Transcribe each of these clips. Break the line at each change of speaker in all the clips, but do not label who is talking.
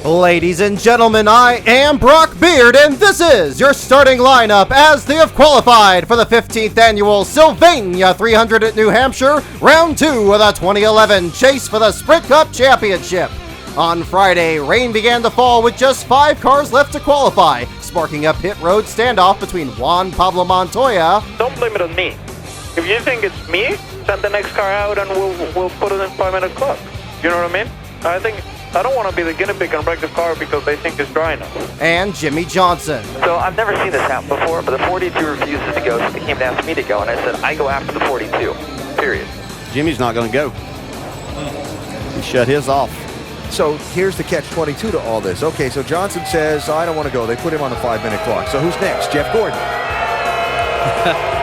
Ladies and gentlemen, I am Brock Beard, and this is your starting lineup as they have qualified for the 15th annual Sylvania 300 at New Hampshire, round 2 of the 2011 Chase for the Sprint Cup Championship. On Friday, rain began to fall with just 5 cars left to qualify, sparking a pit road standoff between Juan Pablo Montoya.
Don't blame it on me. If you think it's me, send the next car out and we'll put it in 5-minute clock. You know what I mean? I don't want to be the guinea pig and wreck the car because they think it's dry enough.
And Jimmy Johnson.
So I've never seen this happen before, but the 42 refuses to go, so they came to ask me to go, and I said, I go after the 42, period.
Jimmy's not going to go. He shut his off.
So here's the catch-22 to all this. Okay, so Johnson says, I don't want to go. They put him on the 5-minute clock. So who's next? Jeff Gordon.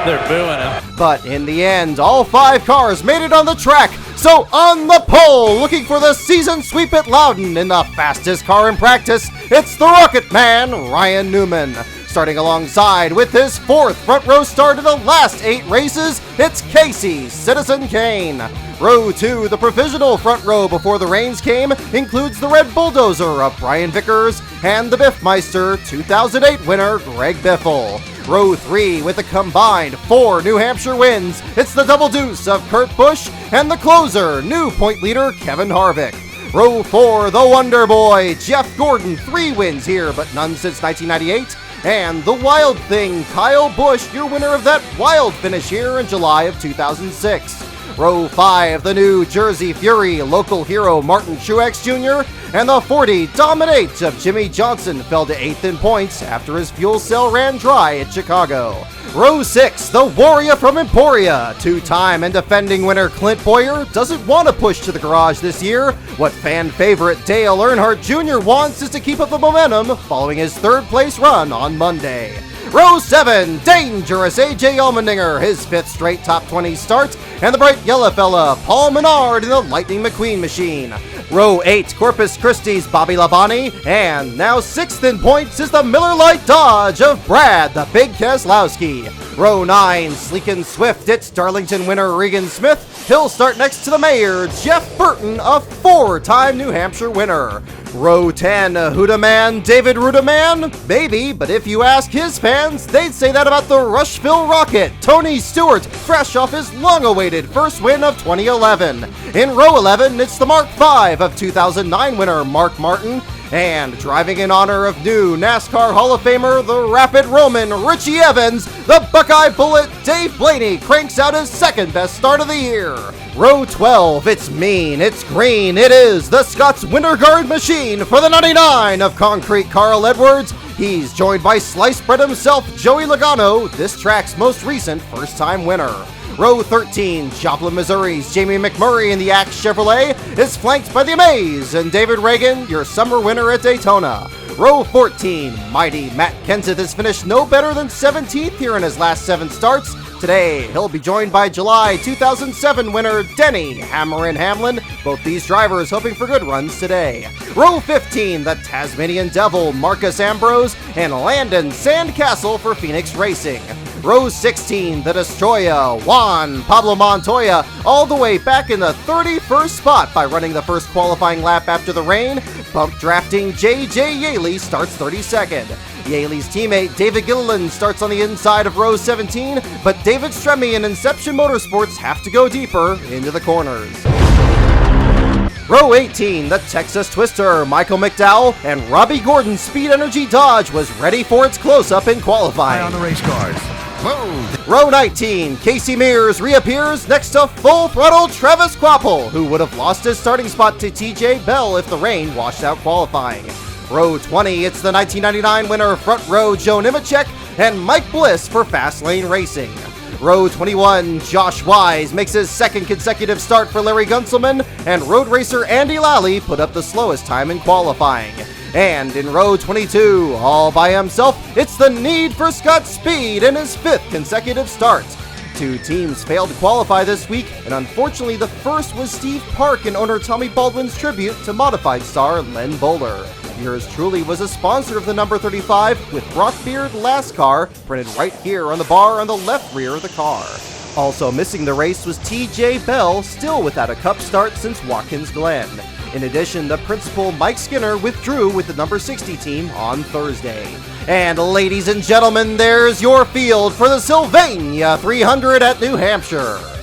They're booing him.
But in the end, all 5 cars made it on the track. So on the pole, looking for the season sweep at Loudon in the fastest car in practice, it's the Rocket Man, Ryan Newman. Starting alongside with his 4th front row start in the last 8 races, it's Casey Citizen Kane. Row 2, the provisional front row before the rains came, includes the Red Bulldozer of Brian Vickers and the Biffmeister 2008 winner Greg Biffle. Row 3, with a combined 4 New Hampshire wins, it's the Double Deuce of Kurt Busch and the closer, new point leader Kevin Harvick. Row 4, the Wonder Boy, Jeff Gordon, 3 wins here, but none since 1998. And the Wild Thing, Kyle Busch, your winner of that wild finish here in July of 2006. Row 5, the New Jersey Fury, local hero Martin Truex Jr., and the 40 Dominate of Jimmy Johnson fell to 8th in points after his fuel cell ran dry at Chicago. Row 6, the Warrior from Emporia, 2-time and defending winner Clint Boyer doesn't want to push to the garage this year. What fan favorite Dale Earnhardt Jr. wants is to keep up the momentum following his 3rd place run on Monday. Row 7, dangerous AJ Allmendinger, his 5th straight top 20 start, and the bright yellow fella, Paul Menard in the Lightning McQueen machine. Row 8, Corpus Christi's Bobby Labonte, and now 6th in points is the Miller Lite Dodge of Brad, the Big Keselowski. Row 9, sleek and swift, it's Darlington winner Regan Smith. He'll start next to the mayor, Jeff Burton, a 4-time New Hampshire winner. Row 10, Hudaman, David Rudaman? Maybe, but if you ask his fans, they'd say that about the Rushville Rocket, Tony Stewart, fresh off his long-awaited first win of 2011. In row 11, it's the Mark V of 2009 winner Mark Martin. And driving in honor of new NASCAR Hall of Famer, the Rapid Roman Richie Evans, the Buckeye Bullet Dave Blaney cranks out his 2nd best start of the year. Row 12, it's mean, it's green, it is the Scott's Winterguard machine for the 99 of Concrete Carl Edwards. He's joined by sliced bread himself, Joey Logano, this track's most recent first-time winner. Row 13, Joplin, Missouri's Jamie McMurray in the Axe Chevrolet is flanked by the Amaze and David Reagan, your summer winner at Daytona. Row 14, mighty Matt Kenseth has finished no better than 17th here in his last 7 starts. Today, he'll be joined by July 2007 winner Denny Hammerin Hamlin, both these drivers hoping for good runs today. Row 15, the Tasmanian Devil Marcus Ambrose and Landon Sandcastle for Phoenix Racing. Row 16, the Destroyer, Juan Pablo Montoya, all the way back in the 31st spot by running the first qualifying lap after the rain. Bump drafting J.J. Yaley starts 32nd. Yaley's teammate David Gilliland starts on the inside of row 17, but David Stremme and Inception Motorsports have to go deeper into the corners. Row 18, the Texas Twister, Michael McDowell, and Robbie Gordon's Speed Energy Dodge was ready for its close-up in qualifying.
On the race cars.
Row 19, Casey Mears reappears next to Full Throttle Travis Kvapil, who would have lost his starting spot to TJ Bell if the rain washed out qualifying. Row 20, it's the 1999 winner front row Joe Nemechek and Mike Bliss for Fastlane Racing. Row 21, Josh Wise makes his 2nd consecutive start for Larry Gunselman, and road racer Andy Lally put up the slowest time in qualifying. And in row 22, all by himself, it's the Need for Scott Speed in his 5th consecutive start. 2 teams failed to qualify this week, and unfortunately the first was Steve Park and owner Tommy Baldwin's tribute to modified star Len Bowler. Yours truly was a sponsor of the number 35 with Brock Beard Last Car printed right here on the bar on the left rear of the car. Also missing the race was TJ Bell, still without a cup start since Watkins Glen. In addition, the principal Mike Skinner withdrew with the number 60 team on Thursday. And ladies and gentlemen, there's your field for the Sylvania 300 at New Hampshire.